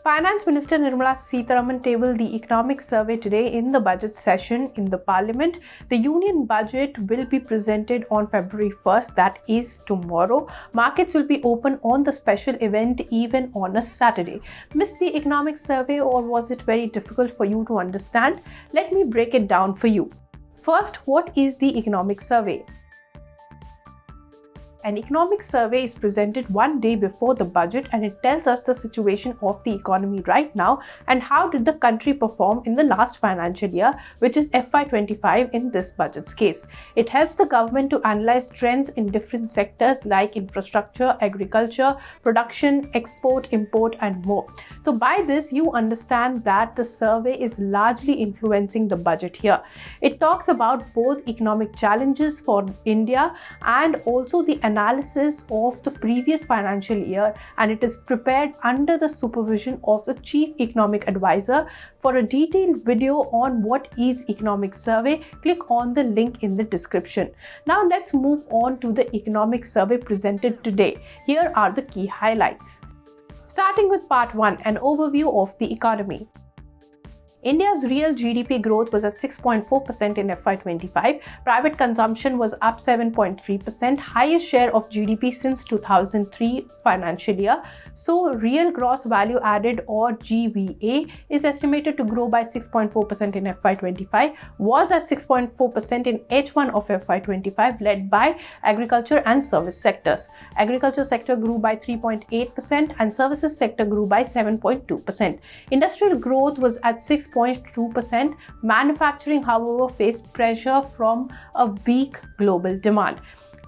Finance Minister Nirmala Sitharaman tabled the economic survey today in the budget session in the Parliament. The Union budget will be presented on February 1st, that is tomorrow. Markets will be open on the special event even on a Saturday. Missed the economic survey, or was it very difficult for you to understand? Let me break it down for you. First, what is the economic survey? An economic survey is presented one day before the budget, and it tells us the situation of the economy right now and how did the country perform in the last financial year, which is FY25 in this budget's case. It helps the government to analyze trends in different sectors like infrastructure, agriculture, production, export, import and more. So by this you understand that the survey is largely influencing the budget here. It talks about both economic challenges for India and also the analysis of the previous financial year, and it is prepared under the supervision of the Chief Economic Advisor. For a detailed video on what is economic survey, click on the link in the description. Now let's move on to the economic survey presented today. Here are the key highlights. Starting with part 1, an overview of the economy. India's real GDP growth was at 6.4% in FY25. Private consumption was up 7.3%, highest share of GDP since 2003 financial year. So, real gross value added, or GVA, is estimated to grow by 6.4% in FY25, was at 6.4% in H1 of FY25, led by agriculture and service sectors. Agriculture sector grew by 3.8% and services sector grew by 7.2%. Industrial growth was at 6.2%. Manufacturing, however, faced pressure from a weak global demand.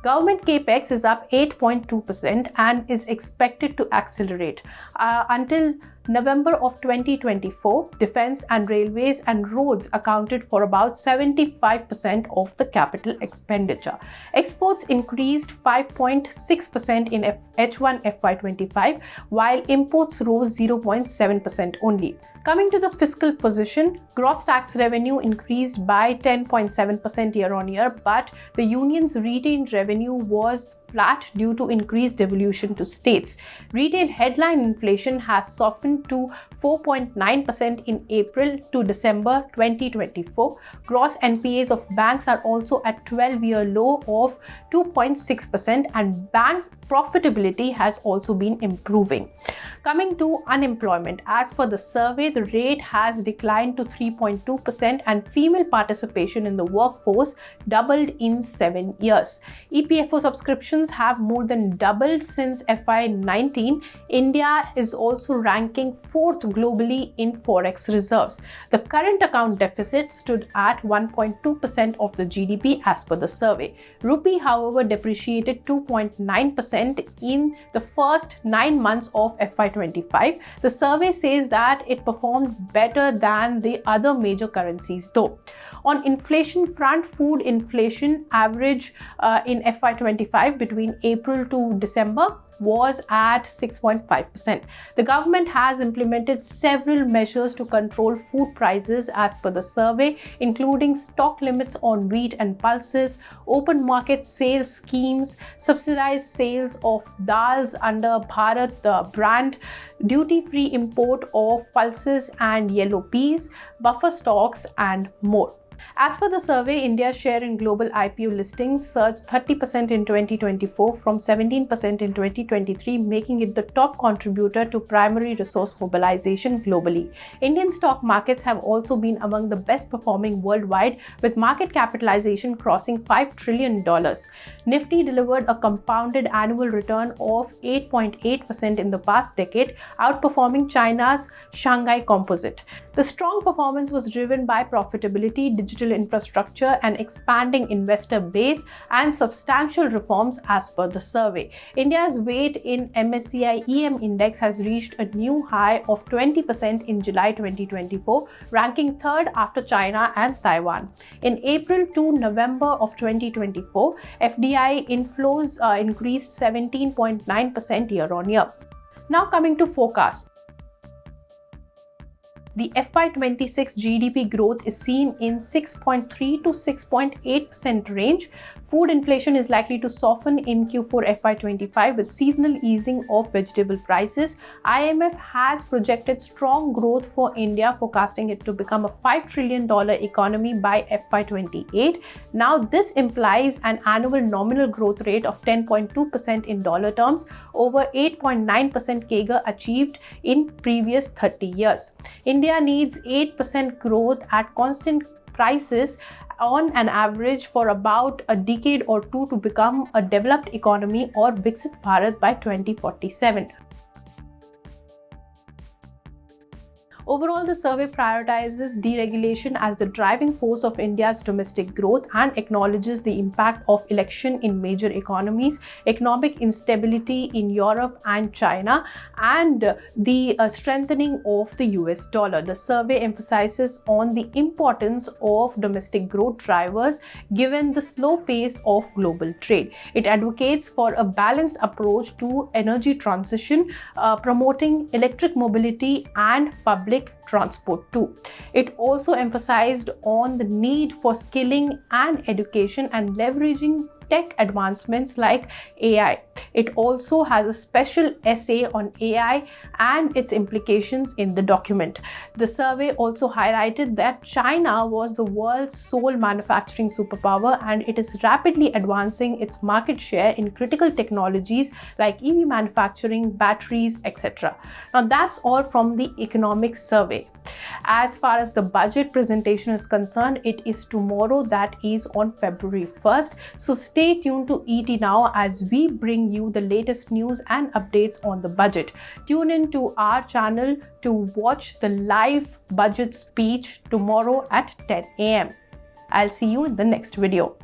Government capex is up 8.2% and is expected to accelerate. Until November of 2024, defense and railways and roads accounted for about 75% of the capital expenditure. Exports increased 5.6% in H1 FY25, while imports rose 0.7% only. Coming to the fiscal position, gross tax revenue increased by 10.7% year-on-year, but the union's retained revenue was flat due to increased devolution to states. Retail headline inflation has softened to 4.9% in April to December 2024. Gross NPAs of banks are also at 12-year low of 2.6%, and bank profitability has also been improving. Coming to unemployment, as per the survey, the rate has declined to 3.2% and female participation in the workforce doubled in 7 years. EPFO subscriptions have more than doubled since FY19. India is also ranking 4th globally in forex reserves. The current account deficit stood at 1.2% of the GDP as per the survey. Rupee, however, depreciated 2.9% in the first 9 months of FY25. The survey says that it performed better than the other major currencies though. On inflation front, food inflation average in FY25 between April to December was at 6.5%. The government has implemented several measures to control food prices as per the survey, including stock limits on wheat and pulses, open market sales schemes, subsidized sales of dals under Bharat brand, duty-free import of pulses and yellow peas, buffer stocks and more. As per the survey, India's share in global IPO listings surged 30% in 2024 from 17% in 2023, making it the top contributor to primary resource mobilization globally. Indian stock markets have also been among the best performing worldwide, with market capitalization crossing $5 trillion. Nifty delivered a compounded annual return of 8.8% in the past decade, outperforming China's Shanghai Composite. The strong performance was driven by profitability, digital infrastructure, and expanding investor base and substantial reforms as per the survey. India's weight in MSCI EM index has reached a new high of 20% in July 2024, ranking 3rd after China and Taiwan. In April to November of 2024, FDI inflows increased 17.9% year-on-year. Now coming to forecast. The FY26 GDP growth is seen in 6.3 to 6.8% range. Food inflation is likely to soften in Q4 FY25 with seasonal easing of vegetable prices. IMF has projected strong growth for India, forecasting it to become a $5 trillion economy by FY28. Now, this implies an annual nominal growth rate of 10.2% in dollar terms, over 8.9% CAGR achieved in previous 30 years. India needs 8% growth at constant prices on an average for about a decade or two to become a developed economy or Viksit Bharat by 2047. Overall, the survey prioritizes deregulation as the driving force of India's domestic growth and acknowledges the impact of election in major economies, economic instability in Europe and China, and the strengthening of the US dollar. The survey emphasizes on the importance of domestic growth drivers given the slow pace of global trade. It advocates for a balanced approach to energy transition, promoting electric mobility and public transport too. It also emphasized on the need for skilling and education and leveraging tech advancements like AI. It also has a special essay on AI and its implications in the document. The survey also highlighted that China was the world's sole manufacturing superpower and it is rapidly advancing its market share in critical technologies like EV manufacturing, batteries, etc. Now, that's all from the economic survey. As far as the budget presentation is concerned, it is tomorrow, that is on February 1st. So stay tuned to ET Now as we bring you the latest news and updates on the budget. Tune in to our channel to watch the live budget speech tomorrow at 10 a.m. I'll see you in the next video.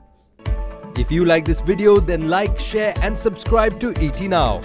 If you like this video, then like, share and subscribe to ET Now.